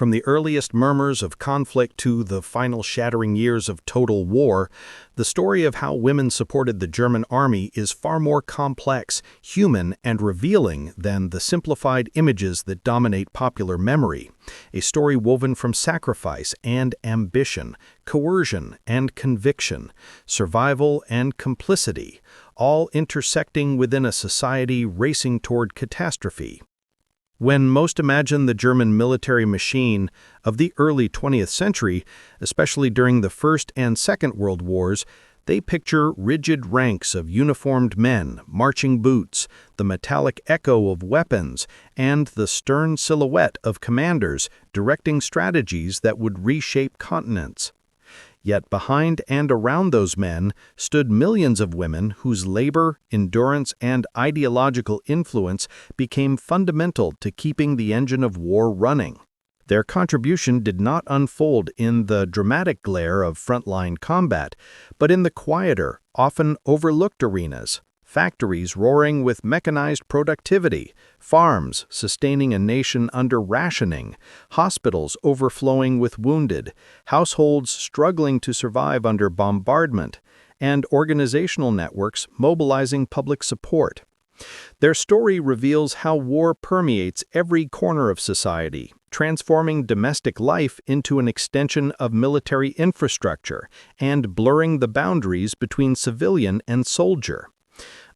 From the earliest murmurs of conflict to the final shattering years of total war, the story of how women supported the German army is far more complex, human, and revealing than the simplified images that dominate popular memory. A story woven from sacrifice and ambition, coercion and conviction, survival and complicity, all intersecting within a society racing toward catastrophe. When most imagine the German military machine of the early 20th century, especially during the First and Second World Wars, they picture rigid ranks of uniformed men, marching boots, the metallic echo of weapons, and the stern silhouette of commanders directing strategies that would reshape continents. Yet behind and around those men stood millions of women whose labor, endurance, and ideological influence became fundamental to keeping the engine of war running. Their contribution did not unfold in the dramatic glare of frontline combat, but in the quieter, often overlooked arenas. Factories roaring with mechanized productivity, farms sustaining a nation under rationing, hospitals overflowing with wounded, households struggling to survive under bombardment, and organizational networks mobilizing public support. Their story reveals how war permeates every corner of society, transforming domestic life into an extension of military infrastructure and blurring the boundaries between civilian and soldier.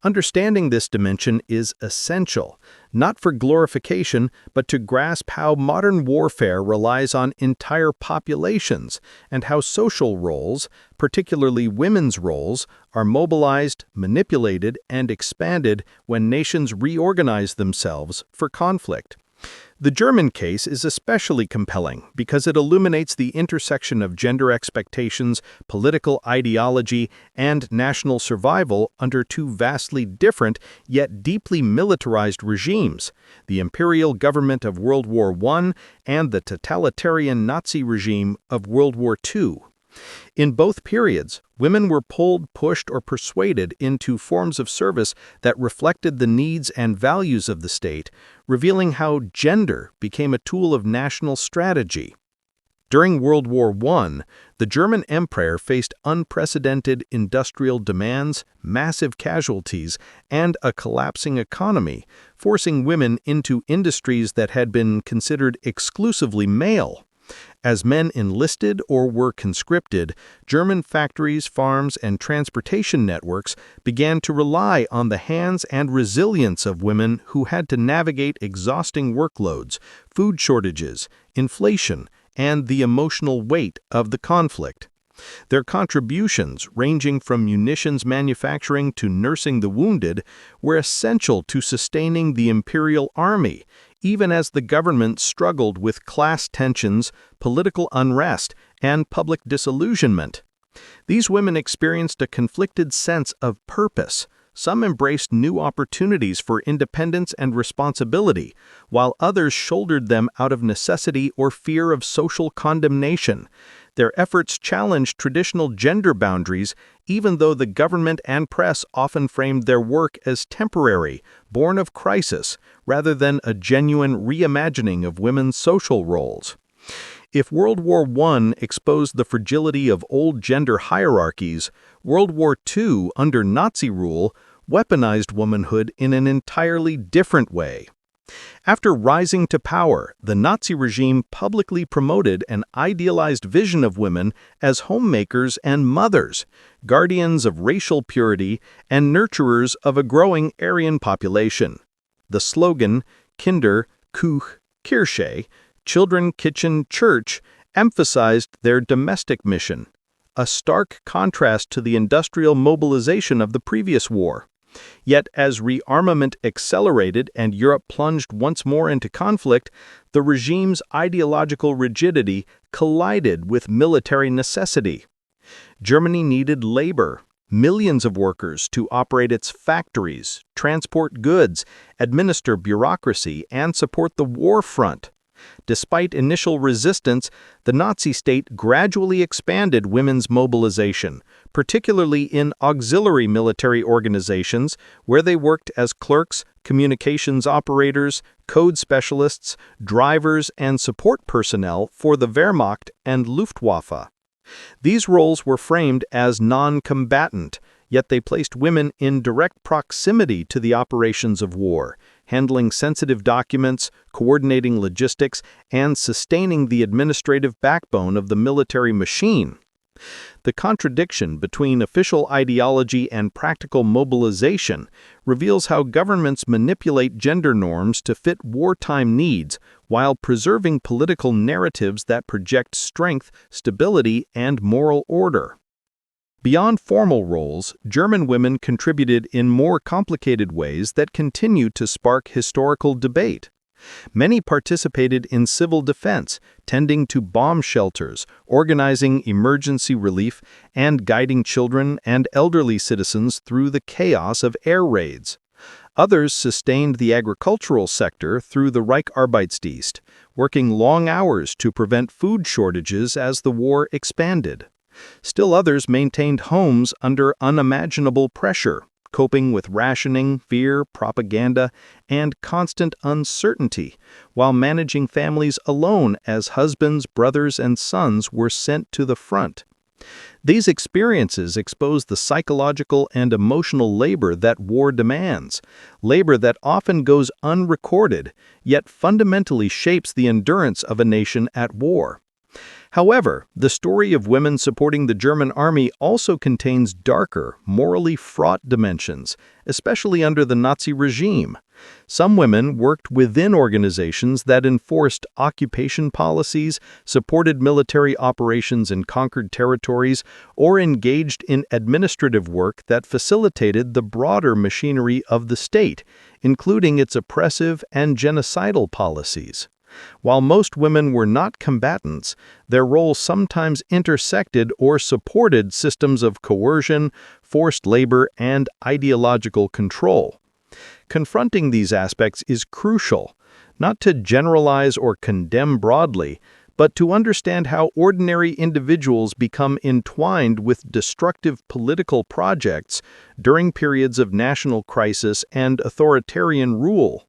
Understanding this dimension is essential, not for glorification, but to grasp how modern warfare relies on entire populations and how social roles, particularly women's roles, are mobilized, manipulated, and expanded when nations reorganize themselves for conflict. The German case is especially compelling because it illuminates the intersection of gender expectations, political ideology, and national survival under two vastly different yet deeply militarized regimes, the imperial government of World War I and the totalitarian Nazi regime of World War II. In both periods, women were pulled, pushed, or persuaded into forms of service that reflected the needs and values of the state, revealing how gender became a tool of national strategy. During World War I, the German Empire faced unprecedented industrial demands, massive casualties, and a collapsing economy, forcing women into industries that had been considered exclusively male. As men enlisted or were conscripted, German factories, farms, and transportation networks began to rely on the hands and resilience of women who had to navigate exhausting workloads, food shortages, inflation, and the emotional weight of the conflict. Their contributions, ranging from munitions manufacturing to nursing the wounded, were essential to sustaining the imperial army, even as the government struggled with class tensions, political unrest, and public disillusionment. These women experienced a conflicted sense of purpose. Some embraced new opportunities for independence and responsibility, while others shouldered them out of necessity or fear of social condemnation. Their efforts challenged traditional gender boundaries, even though the government and press often framed their work as temporary, born of crisis, rather than a genuine reimagining of women's social roles. If World War I exposed the fragility of old gender hierarchies, World War II, under Nazi rule, weaponized womanhood in an entirely different way. After rising to power, the Nazi regime publicly promoted an idealized vision of women as homemakers and mothers, guardians of racial purity and nurturers of a growing Aryan population. The slogan, Kinder, Küche, Kirche, Children, Kitchen, Church, emphasized their domestic mission, a stark contrast to the industrial mobilization of the previous war. Yet as rearmament accelerated and Europe plunged once more into conflict, the regime's ideological rigidity collided with military necessity. Germany needed labor, millions of workers to operate its factories, transport goods, administer bureaucracy, and support the war front. Despite initial resistance, the Nazi state gradually expanded women's mobilization, particularly in auxiliary military organizations where they worked as clerks, communications operators, code specialists, drivers, and support personnel for the Wehrmacht and Luftwaffe. These roles were framed as non-combatant, yet they placed women in direct proximity to the operations of war, handling sensitive documents, coordinating logistics, and sustaining the administrative backbone of the military machine. The contradiction between official ideology and practical mobilization reveals how governments manipulate gender norms to fit wartime needs while preserving political narratives that project strength, stability, and moral order. Beyond formal roles, German women contributed in more complicated ways that continue to spark historical debate. Many participated in civil defense, tending to bomb shelters, organizing emergency relief, and guiding children and elderly citizens through the chaos of air raids. Others sustained the agricultural sector through the Reichsarbeitsdienst, working long hours to prevent food shortages as the war expanded. Still others maintained homes under unimaginable pressure, coping with rationing, fear, propaganda, and constant uncertainty, while managing families alone as husbands, brothers, and sons were sent to the front. These experiences expose the psychological and emotional labor that war demands, labor that often goes unrecorded, yet fundamentally shapes the endurance of a nation at war. However, the story of women supporting the German army also contains darker, morally fraught dimensions, especially under the Nazi regime. Some women worked within organizations that enforced occupation policies, supported military operations in conquered territories, or engaged in administrative work that facilitated the broader machinery of the state, including its oppressive and genocidal policies. While most women were not combatants, their roles sometimes intersected or supported systems of coercion, forced labor, and ideological control. Confronting these aspects is crucial, not to generalize or condemn broadly, but to understand how ordinary individuals become entwined with destructive political projects during periods of national crisis and authoritarian rule.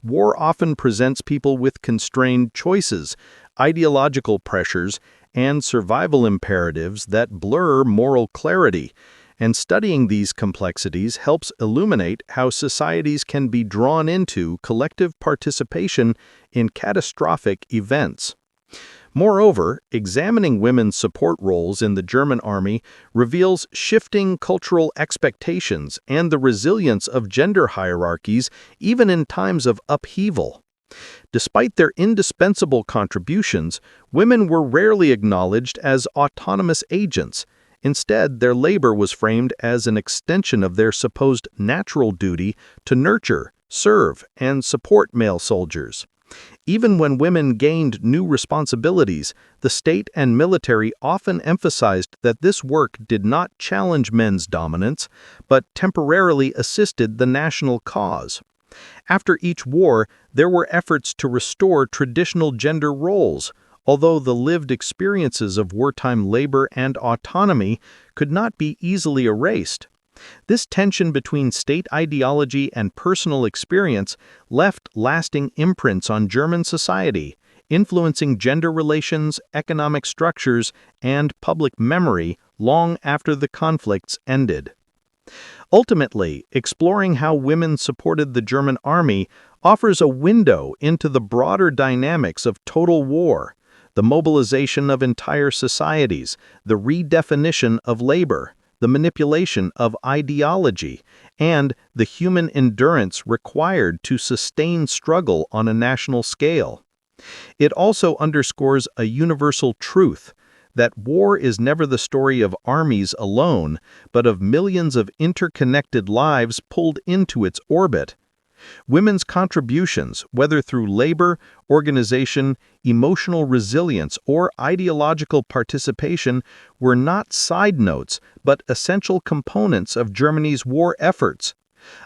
War often presents people with constrained choices, ideological pressures, and survival imperatives that blur moral clarity, and studying these complexities helps illuminate how societies can be drawn into collective participation in catastrophic events. Moreover, examining women's support roles in the German army reveals shifting cultural expectations and the resilience of gender hierarchies even in times of upheaval. Despite their indispensable contributions, women were rarely acknowledged as autonomous agents. Instead, their labor was framed as an extension of their supposed natural duty to nurture, serve, and support male soldiers. Even when women gained new responsibilities, the state and military often emphasized that this work did not challenge men's dominance, but temporarily assisted the national cause. After each war, there were efforts to restore traditional gender roles, although the lived experiences of wartime labor and autonomy could not be easily erased. This tension between state ideology and personal experience left lasting imprints on German society, influencing gender relations, economic structures, and public memory long after the conflicts ended. Ultimately, exploring how women supported the German army offers a window into the broader dynamics of total war, the mobilization of entire societies, the redefinition of labor, the manipulation of ideology, and the human endurance required to sustain struggle on a national scale. It also underscores a universal truth, that war is never the story of armies alone, but of millions of interconnected lives pulled into its orbit. Women's contributions, whether through labor, organization, emotional resilience, or ideological participation, were not side notes, but essential components of Germany's war efforts.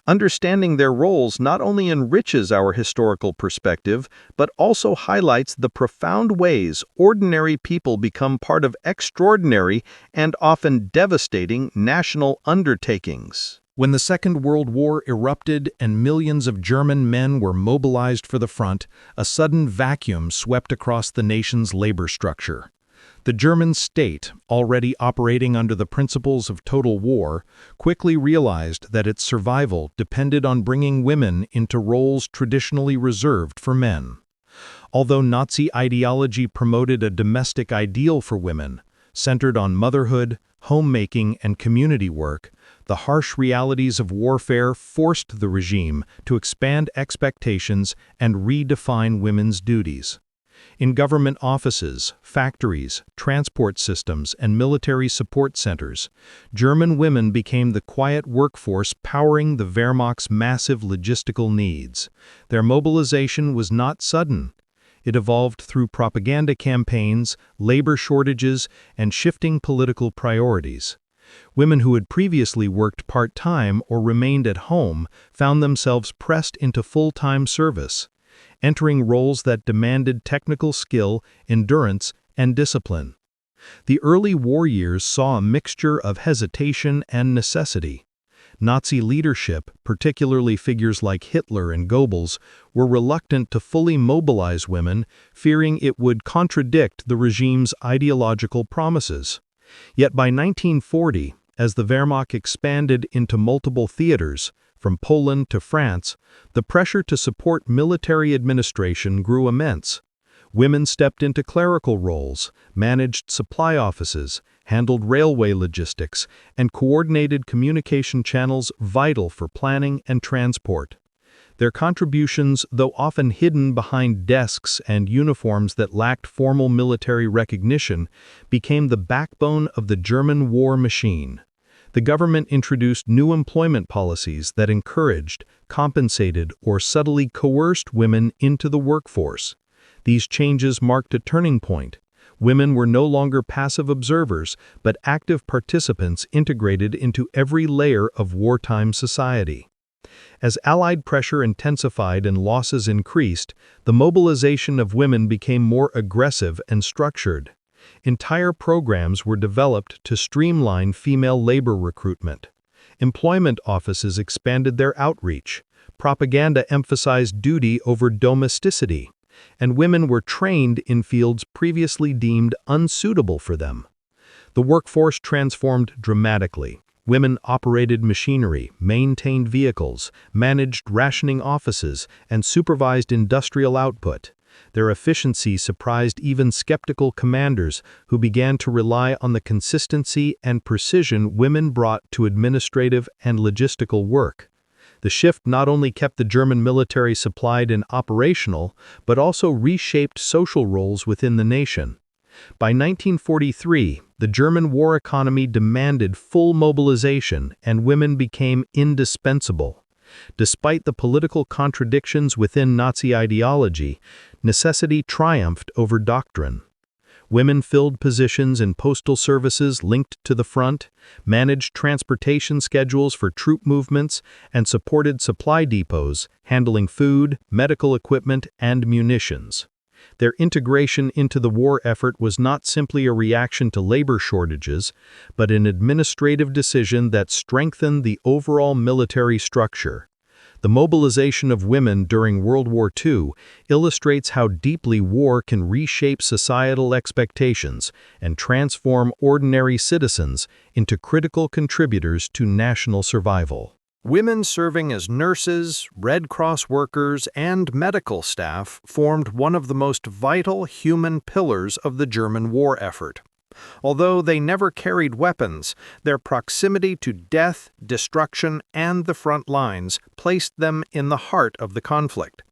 Understanding their roles not only enriches our historical perspective, but also highlights the profound ways ordinary people become part of extraordinary and often devastating national undertakings. When the Second World War erupted and millions of German men were mobilized for the front, a sudden vacuum swept across the nation's labor structure. The German state, already operating under the principles of total war, quickly realized that its survival depended on bringing women into roles traditionally reserved for men. Although Nazi ideology promoted a domestic ideal for women, centered on motherhood, homemaking, and community work, the harsh realities of warfare forced the regime to expand expectations and redefine women's duties. In government offices, factories, transport systems, and military support centers, German women became the quiet workforce powering the Wehrmacht's massive logistical needs. Their mobilization was not sudden. It evolved through propaganda campaigns, labor shortages, and shifting political priorities. Women who had previously worked part-time or remained at home found themselves pressed into full-time service, entering roles that demanded technical skill, endurance, and discipline. The early war years saw a mixture of hesitation and necessity. Nazi leadership, particularly figures like Hitler and Goebbels, were reluctant to fully mobilize women, fearing it would contradict the regime's ideological promises. Yet by 1940, as the Wehrmacht expanded into multiple theaters, from Poland to France, the pressure to support military administration grew immense. Women stepped into clerical roles, managed supply offices, handled railway logistics, and coordinated communication channels vital for planning and transport. Their contributions, though often hidden behind desks and uniforms that lacked formal military recognition, became the backbone of the German war machine. The government introduced new employment policies that encouraged, compensated, or subtly coerced women into the workforce. These changes marked a turning point. Women were no longer passive observers, but active participants integrated into every layer of wartime society. As Allied pressure intensified and losses increased, the mobilization of women became more aggressive and structured. Entire programs were developed to streamline female labor recruitment. Employment offices expanded their outreach. Propaganda emphasized duty over domesticity, and women were trained in fields previously deemed unsuitable for them. The workforce transformed dramatically. Women operated machinery, maintained vehicles, managed rationing offices, and supervised industrial output. Their efficiency surprised even skeptical commanders who began to rely on the consistency and precision women brought to administrative and logistical work. The shift not only kept the German military supplied and operational, but also reshaped social roles within the nation. By 1943, the German war economy demanded full mobilization, and women became indispensable. Despite the political contradictions within Nazi ideology, necessity triumphed over doctrine. Women filled positions in postal services linked to the front, managed transportation schedules for troop movements, and supported supply depots, handling food, medical equipment, and munitions. Their integration into the war effort was not simply a reaction to labor shortages, but an administrative decision that strengthened the overall military structure. The mobilization of women during World War II illustrates how deeply war can reshape societal expectations and transform ordinary citizens into critical contributors to national survival. Women serving as nurses, Red Cross workers, and medical staff formed one of the most vital human pillars of the German war effort. Although they never carried weapons, their proximity to death, destruction, and the front lines placed them in the heart of the conflict.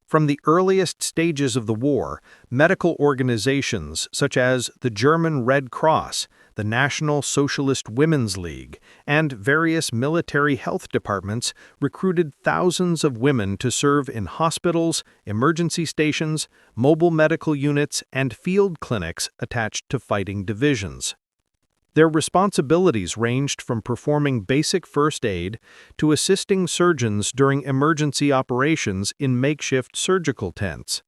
From the earliest stages of the war, medical organizations such as the German Red Cross, the National Socialist Women's League, and various military health departments recruited thousands of women to serve in hospitals, emergency stations, mobile medical units, and field clinics attached to fighting divisions. Their responsibilities ranged from performing basic first aid to assisting surgeons during emergency operations in makeshift surgical tents.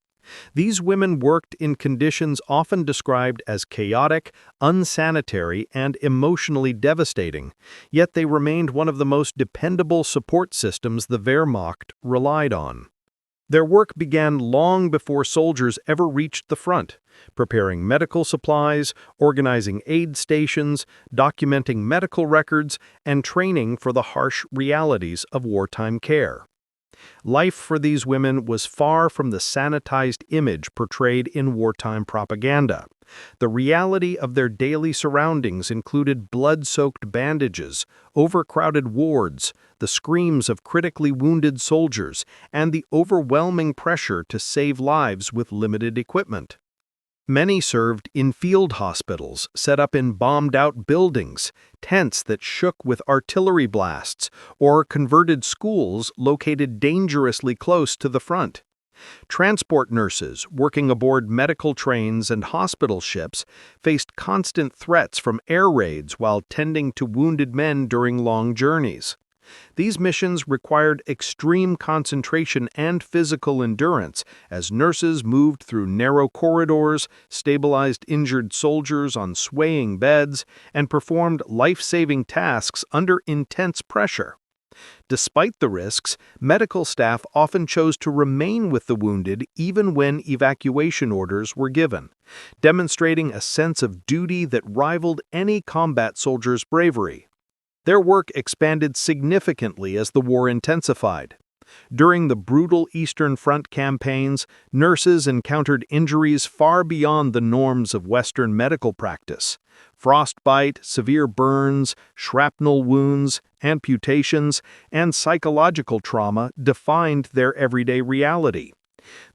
These women worked in conditions often described as chaotic, unsanitary, and emotionally devastating, yet they remained one of the most dependable support systems the Wehrmacht relied on. Their work began long before soldiers ever reached the front, preparing medical supplies, organizing aid stations, documenting medical records, and training for the harsh realities of wartime care. Life for these women was far from the sanitized image portrayed in wartime propaganda. The reality of their daily surroundings included blood-soaked bandages, overcrowded wards, the screams of critically wounded soldiers, and the overwhelming pressure to save lives with limited equipment. Many served in field hospitals set up in bombed-out buildings, tents that shook with artillery blasts, or converted schools located dangerously close to the front. Transport nurses working aboard medical trains and hospital ships faced constant threats from air raids while tending to wounded men during long journeys. These missions required extreme concentration and physical endurance as nurses moved through narrow corridors, stabilized injured soldiers on swaying beds, and performed life-saving tasks under intense pressure. Despite the risks, medical staff often chose to remain with the wounded even when evacuation orders were given, demonstrating a sense of duty that rivaled any combat soldier's bravery. Their work expanded significantly as the war intensified. During the brutal Eastern Front campaigns, nurses encountered injuries far beyond the norms of Western medical practice. Frostbite, severe burns, shrapnel wounds, amputations, and psychological trauma defined their everyday reality.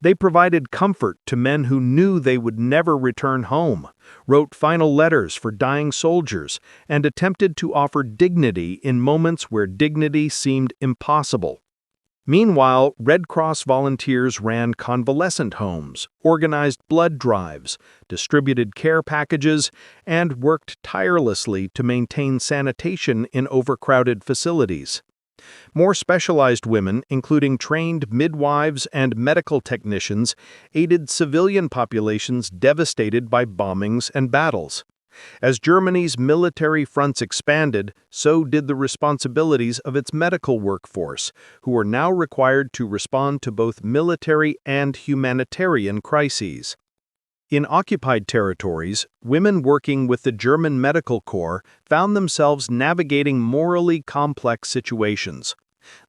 They provided comfort to men who knew they would never return home, wrote final letters for dying soldiers, and attempted to offer dignity in moments where dignity seemed impossible. Meanwhile, Red Cross volunteers ran convalescent homes, organized blood drives, distributed care packages, and worked tirelessly to maintain sanitation in overcrowded facilities. More specialized women, including trained midwives and medical technicians, aided civilian populations devastated by bombings and battles. As Germany's military fronts expanded, so did the responsibilities of its medical workforce, who were now required to respond to both military and humanitarian crises. In occupied territories, women working with the German Medical Corps found themselves navigating morally complex situations.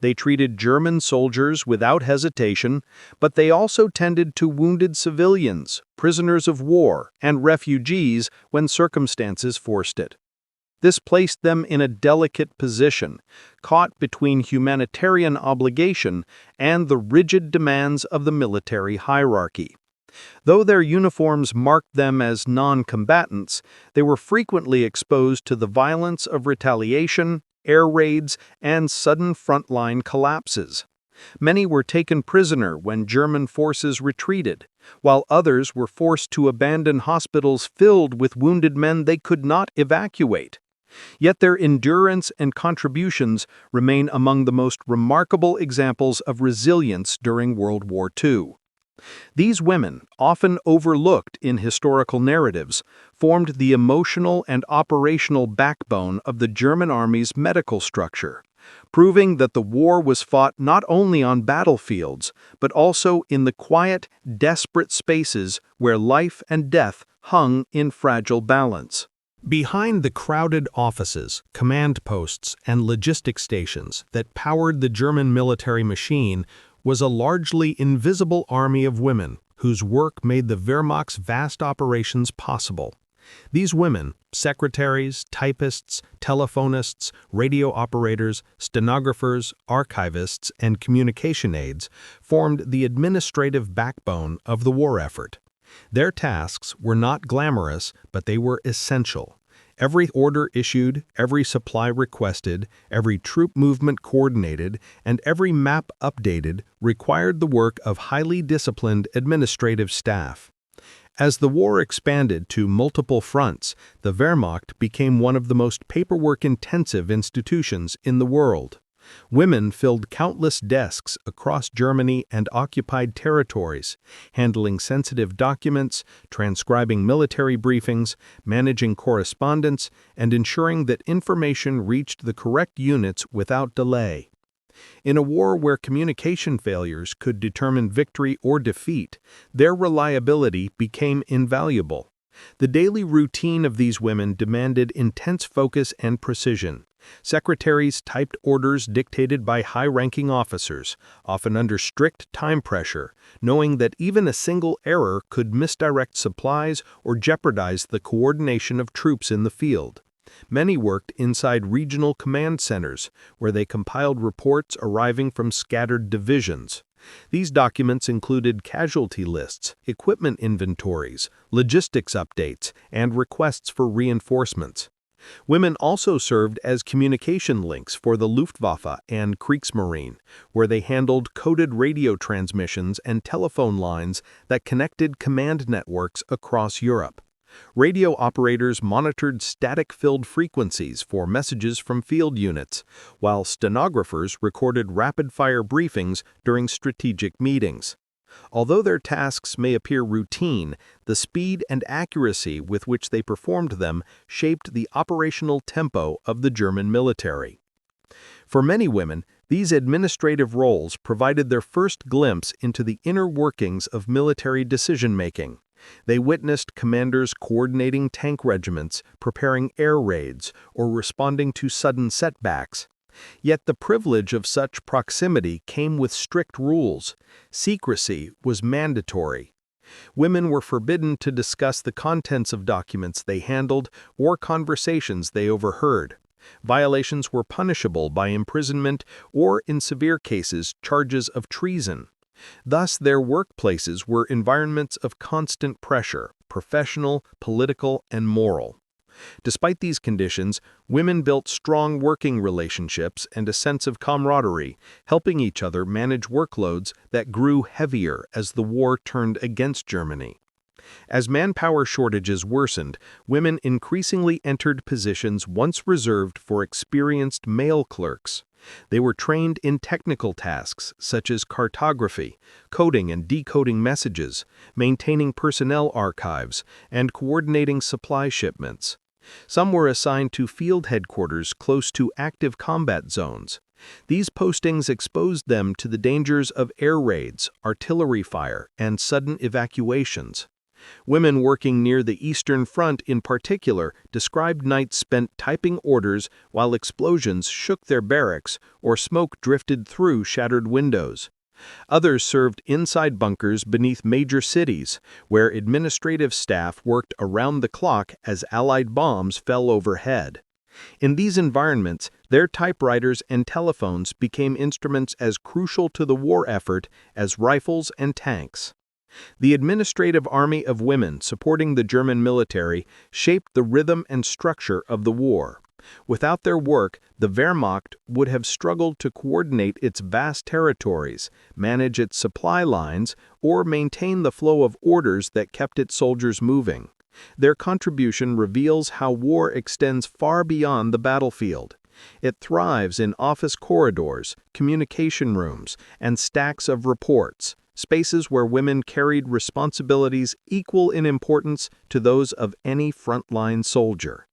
They treated German soldiers without hesitation, but they also tended to wounded civilians, prisoners of war, and refugees when circumstances forced it. This placed them in a delicate position, caught between humanitarian obligation and the rigid demands of the military hierarchy. Though their uniforms marked them as non-combatants, they were frequently exposed to the violence of retaliation, air raids, and sudden frontline collapses. Many were taken prisoner when German forces retreated, while others were forced to abandon hospitals filled with wounded men they could not evacuate. Yet their endurance and contributions remain among the most remarkable examples of resilience during World War II. These women, often overlooked in historical narratives, formed the emotional and operational backbone of the German army's medical structure, proving that the war was fought not only on battlefields, but also in the quiet, desperate spaces where life and death hung in fragile balance. Behind the crowded offices, command posts, and logistics stations that powered the German military machine was a largely invisible army of women whose work made the Wehrmacht's vast operations possible. These women, secretaries, typists, telephonists, radio operators, stenographers, archivists, and communication aides, formed the administrative backbone of the war effort. Their tasks were not glamorous, but they were essential. Every order issued, every supply requested, every troop movement coordinated, and every map updated required the work of highly disciplined administrative staff. As the war expanded to multiple fronts, the Wehrmacht became one of the most paperwork-intensive institutions in the world. Women filled countless desks across Germany and occupied territories, handling sensitive documents, transcribing military briefings, managing correspondence, and ensuring that information reached the correct units without delay. In a war where communication failures could determine victory or defeat, their reliability became invaluable. The daily routine of these women demanded intense focus and precision. Secretaries typed orders dictated by high-ranking officers, often under strict time pressure, knowing that even a single error could misdirect supplies or jeopardize the coordination of troops in the field. Many worked inside regional command centers, where they compiled reports arriving from scattered divisions. These documents included casualty lists, equipment inventories, logistics updates, and requests for reinforcements. Women also served as communication links for the Luftwaffe and Kriegsmarine, where they handled coded radio transmissions and telephone lines that connected command networks across Europe. Radio operators monitored static-filled frequencies for messages from field units, while stenographers recorded rapid-fire briefings during strategic meetings. Although their tasks may appear routine, the speed and accuracy with which they performed them shaped the operational tempo of the German military. For many women, these administrative roles provided their first glimpse into the inner workings of military decision-making. They witnessed commanders coordinating tank regiments, preparing air raids, or responding to sudden setbacks. Yet the privilege of such proximity came with strict rules. Secrecy was mandatory. Women were forbidden to discuss the contents of documents they handled or conversations they overheard. Violations were punishable by imprisonment or, in severe cases, charges of treason. Thus, their workplaces were environments of constant pressure, professional, political, and moral. Despite these conditions, women built strong working relationships and a sense of camaraderie, helping each other manage workloads that grew heavier as the war turned against Germany. As manpower shortages worsened, women increasingly entered positions once reserved for experienced male clerks. They were trained in technical tasks such as cartography, coding and decoding messages, maintaining personnel archives, and coordinating supply shipments. Some were assigned to field headquarters close to active combat zones. These postings exposed them to the dangers of air raids, artillery fire, and sudden evacuations. Women working near the Eastern Front in particular described nights spent typing orders while explosions shook their barracks or smoke drifted through shattered windows. Others served inside bunkers beneath major cities, where administrative staff worked around the clock as Allied bombs fell overhead. In these environments, their typewriters and telephones became instruments as crucial to the war effort as rifles and tanks. The administrative army of women supporting the German military shaped the rhythm and structure of the war. Without their work, the Wehrmacht would have struggled to coordinate its vast territories, manage its supply lines, or maintain the flow of orders that kept its soldiers moving. Their contribution reveals how war extends far beyond the battlefield. It thrives in office corridors, communication rooms, and stacks of reports, spaces where women carried responsibilities equal in importance to those of any frontline soldier.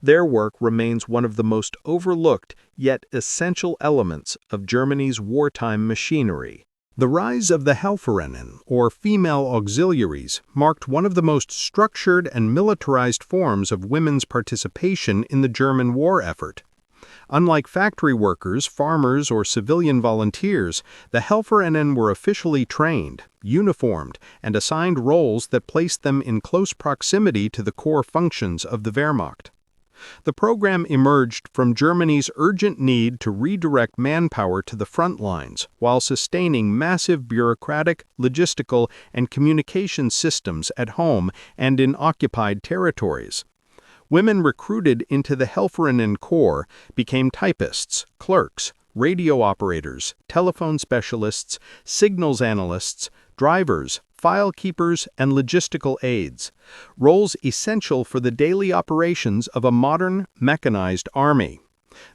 Their work remains one of the most overlooked yet essential elements of Germany's wartime machinery. The rise of the Helferinnen, or female auxiliaries, marked one of the most structured and militarized forms of women's participation in the German war effort. Unlike factory workers, farmers, or civilian volunteers, the Helferinnen were officially trained, uniformed, and assigned roles that placed them in close proximity to the core functions of the Wehrmacht. The program emerged from Germany's urgent need to redirect manpower to the front lines while sustaining massive bureaucratic, logistical, and communication systems at home and in occupied territories. Women recruited into the Helferinnen Corps became typists, clerks, radio operators, telephone specialists, signals analysts, drivers, file keepers, and logistical aides, roles essential for the daily operations of a modern, mechanized army.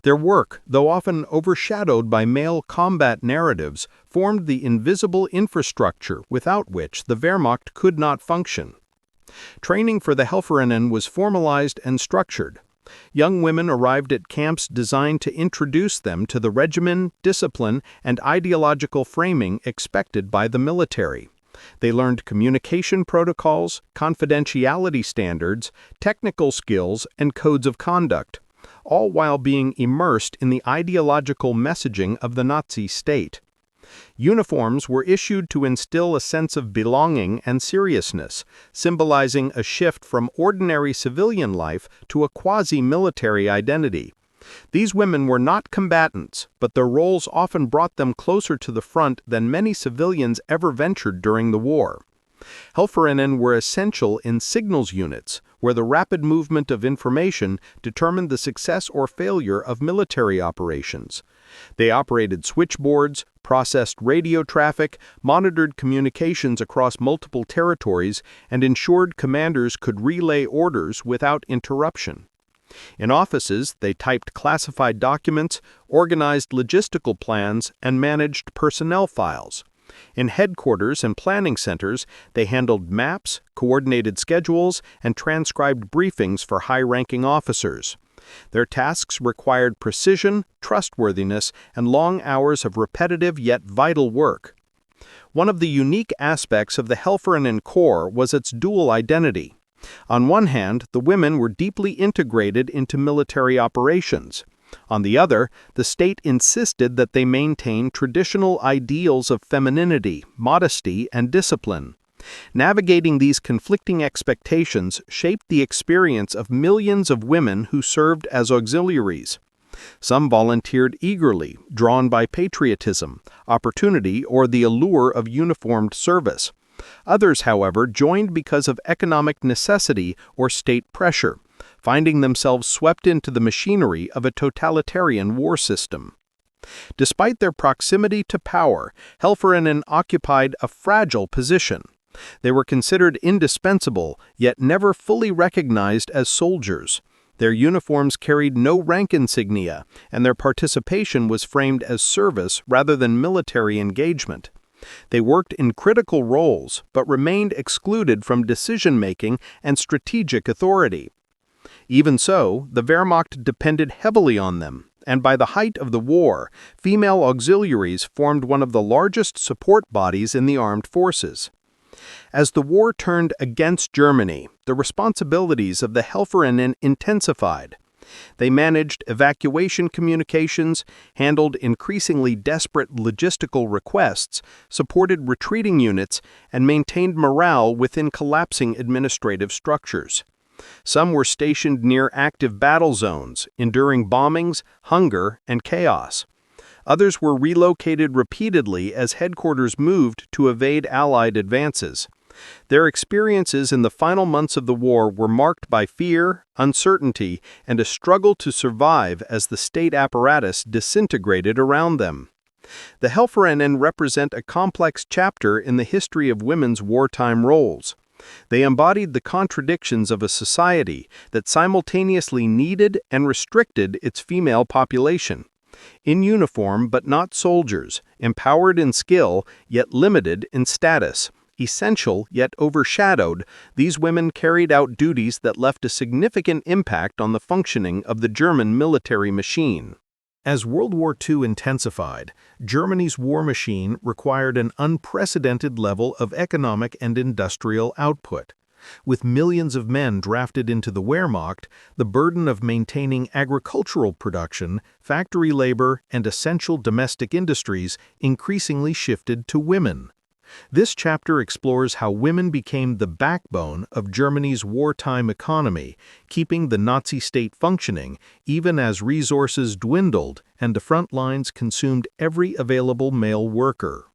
Their work, though often overshadowed by male combat narratives, formed the invisible infrastructure without which the Wehrmacht could not function. Training for the Helferinnen was formalized and structured. Young women arrived at camps designed to introduce them to the regimen, discipline, and ideological framing expected by the military. They learned communication protocols, confidentiality standards, technical skills, and codes of conduct, all while being immersed in the ideological messaging of the Nazi state. Uniforms were issued to instill a sense of belonging and seriousness, symbolizing a shift from ordinary civilian life to a quasi-military identity. These women were not combatants, but their roles often brought them closer to the front than many civilians ever ventured during the war. Helferinnen were essential in signals units, where the rapid movement of information determined the success or failure of military operations. They operated switchboards, processed radio traffic, monitored communications across multiple territories, and ensured commanders could relay orders without interruption. In offices, they typed classified documents, organized logistical plans, and managed personnel files. In headquarters and planning centers, they handled maps, coordinated schedules, and transcribed briefings for high-ranking officers. Their tasks required precision, trustworthiness, and long hours of repetitive yet vital work. One of the unique aspects of the Helferinnen Corps was its dual identity. On one hand, the women were deeply integrated into military operations. On the other, the state insisted that they maintain traditional ideals of femininity, modesty, and discipline. Navigating these conflicting expectations shaped the experience of millions of women who served as auxiliaries. Some volunteered eagerly, drawn by patriotism, opportunity, or the allure of uniformed service. Others, however, joined because of economic necessity or state pressure, finding themselves swept into the machinery of a totalitarian war system. Despite their proximity to power, Helferinnen occupied a fragile position. They were considered indispensable, yet never fully recognized as soldiers. Their uniforms carried no rank insignia, and their participation was framed as service rather than military engagement. They worked in critical roles, but remained excluded from decision-making and strategic authority. Even so, the Wehrmacht depended heavily on them, and by the height of the war, female auxiliaries formed one of the largest support bodies in the armed forces. As the war turned against Germany, the responsibilities of the Helferinnen intensified. They managed evacuation communications, handled increasingly desperate logistical requests, supported retreating units, and maintained morale within collapsing administrative structures. Some were stationed near active battle zones, enduring bombings, hunger, and chaos. Others were relocated repeatedly as headquarters moved to evade Allied advances. Their experiences in the final months of the war were marked by fear, uncertainty, and a struggle to survive as the state apparatus disintegrated around them. The Helferinnen represent a complex chapter in the history of women's wartime roles. They embodied the contradictions of a society that simultaneously needed and restricted its female population. In uniform but not soldiers, empowered in skill yet limited in status, essential yet overshadowed, these women carried out duties that left a significant impact on the functioning of the German military machine. As World War II intensified, Germany's war machine required an unprecedented level of economic and industrial output. With millions of men drafted into the Wehrmacht, the burden of maintaining agricultural production, factory labor, and essential domestic industries increasingly shifted to women. This chapter explores how women became the backbone of Germany's wartime economy, keeping the Nazi state functioning even as resources dwindled and the front lines consumed every available male worker.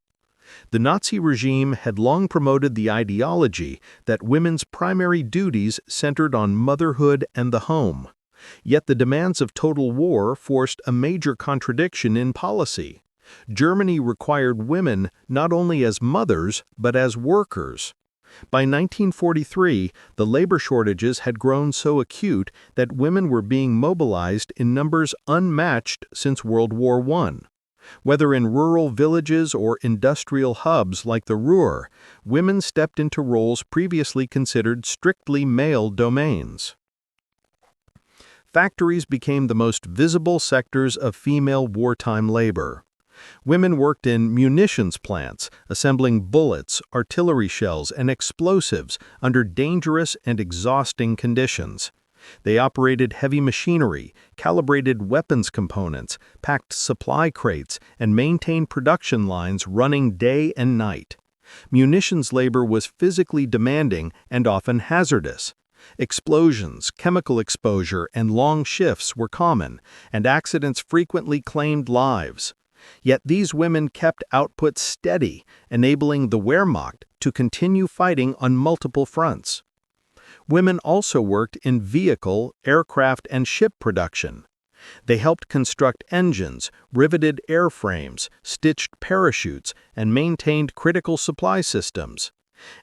The Nazi regime had long promoted the ideology that women's primary duties centered on motherhood and the home. Yet the demands of total war forced a major contradiction in policy. Germany required women not only as mothers, but as workers. By 1943, the labor shortages had grown so acute that women were being mobilized in numbers unmatched since World War I. Whether in rural villages or industrial hubs like the Ruhr, women stepped into roles previously considered strictly male domains. Factories became the most visible sectors of female wartime labor. Women worked in munitions plants, assembling bullets, artillery shells, and explosives under dangerous and exhausting conditions. They operated heavy machinery, calibrated weapons components, packed supply crates, and maintained production lines running day and night. Munitions labor was physically demanding and often hazardous. Explosions, chemical exposure, and long shifts were common, and accidents frequently claimed lives. Yet these women kept output steady, enabling the Wehrmacht to continue fighting on multiple fronts. Women also worked in vehicle, aircraft, and ship production. They helped construct engines, riveted airframes, stitched parachutes, and maintained critical supply systems.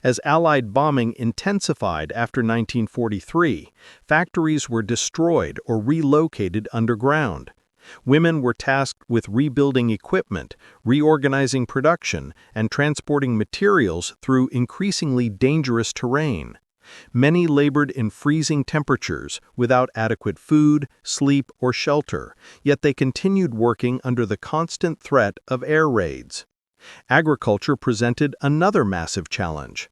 As Allied bombing intensified after 1943, factories were destroyed or relocated underground. Women were tasked with rebuilding equipment, reorganizing production, and transporting materials through increasingly dangerous terrain. Many labored in freezing temperatures, without adequate food, sleep, or shelter, yet they continued working under the constant threat of air raids. Agriculture presented another massive challenge.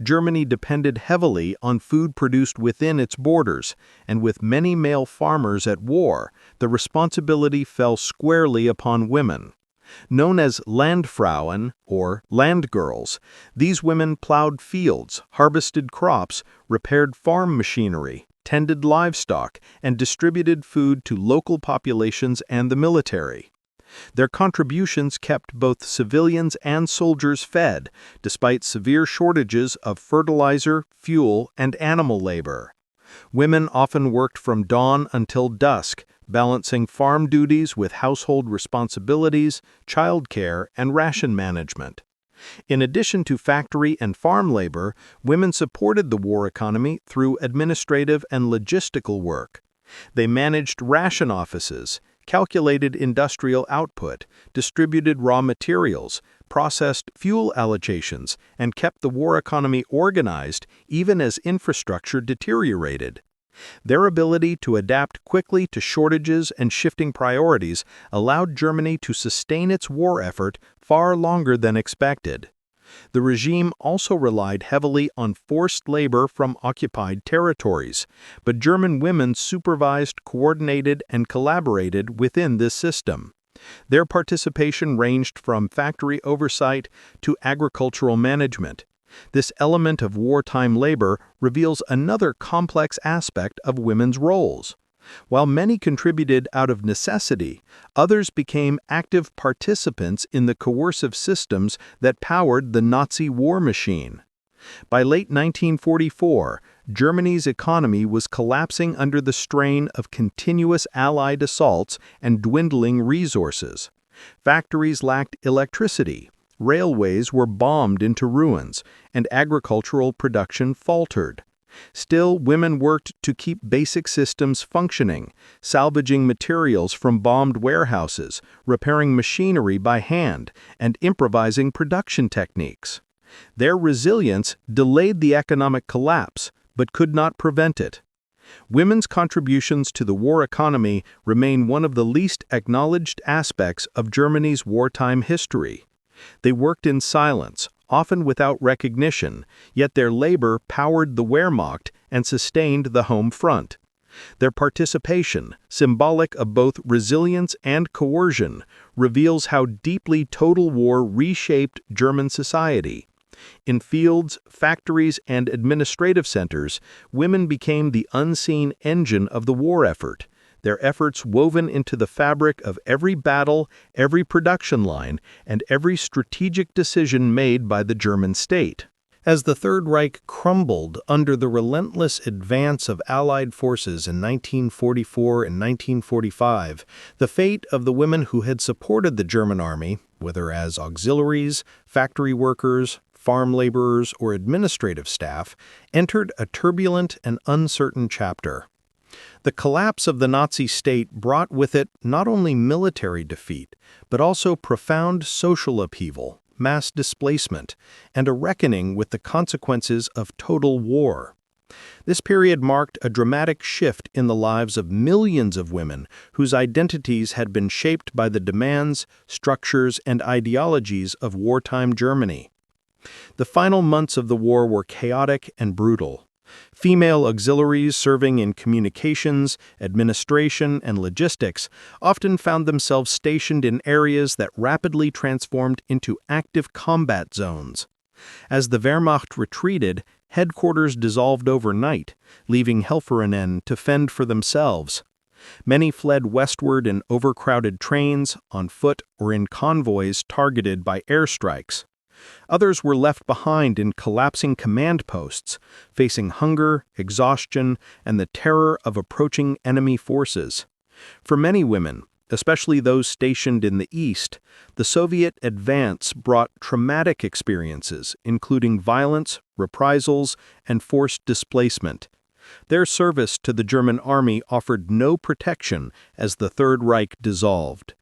Germany depended heavily on food produced within its borders, and with many male farmers at war, the responsibility fell squarely upon women. Known as Landfrauen, or land girls, these women plowed fields, harvested crops, repaired farm machinery, tended livestock, and distributed food to local populations and the military. Their contributions kept both civilians and soldiers fed, despite severe shortages of fertilizer, fuel, and animal labor. Women often worked from dawn until dusk, balancing farm duties with household responsibilities, childcare, and ration management. In addition to factory and farm labor, women supported the war economy through administrative and logistical work. They managed ration offices, calculated industrial output, distributed raw materials, processed fuel allocations, and kept the war economy organized even as infrastructure deteriorated. Their ability to adapt quickly to shortages and shifting priorities allowed Germany to sustain its war effort far longer than expected. The regime also relied heavily on forced labor from occupied territories, but German women supervised, coordinated, and collaborated within this system. Their participation ranged from factory oversight to agricultural management. This element of wartime labor reveals another complex aspect of women's roles. While many contributed out of necessity, others became active participants in the coercive systems that powered the Nazi war machine. By late 1944, Germany's economy was collapsing under the strain of continuous Allied assaults and dwindling resources. Factories lacked electricity, railways were bombed into ruins, and agricultural production faltered. Still, women worked to keep basic systems functioning, salvaging materials from bombed warehouses, repairing machinery by hand, and improvising production techniques. Their resilience delayed the economic collapse, but could not prevent it. Women's contributions to the war economy remain one of the least acknowledged aspects of Germany's wartime history. They worked in silence, often without recognition, yet their labor powered the Wehrmacht and sustained the home front. Their participation, symbolic of both resilience and coercion, reveals how deeply total war reshaped German society. In fields, factories, and administrative centers, women became the unseen engine of the war effort, their efforts woven into the fabric of every battle, every production line, and every strategic decision made by the German state. As the Third Reich crumbled under the relentless advance of Allied forces in 1944 and 1945, the fate of the women who had supported the German army, whether as auxiliaries, factory workers, farm laborers, or administrative staff, entered a turbulent and uncertain chapter. The collapse of the Nazi state brought with it not only military defeat, but also profound social upheaval, mass displacement, and a reckoning with the consequences of total war. This period marked a dramatic shift in the lives of millions of women whose identities had been shaped by the demands, structures, and ideologies of wartime Germany. The final months of the war were chaotic and brutal. Female auxiliaries serving in communications, administration, and logistics often found themselves stationed in areas that rapidly transformed into active combat zones. As the Wehrmacht retreated, headquarters dissolved overnight, leaving Helferinnen to fend for themselves. Many fled westward in overcrowded trains, on foot, or in convoys targeted by airstrikes. Others were left behind in collapsing command posts, facing hunger, exhaustion, and the terror of approaching enemy forces. For many women, especially those stationed in the East, the Soviet advance brought traumatic experiences, including violence, reprisals, and forced displacement. Their service to the German army offered no protection as the Third Reich dissolved.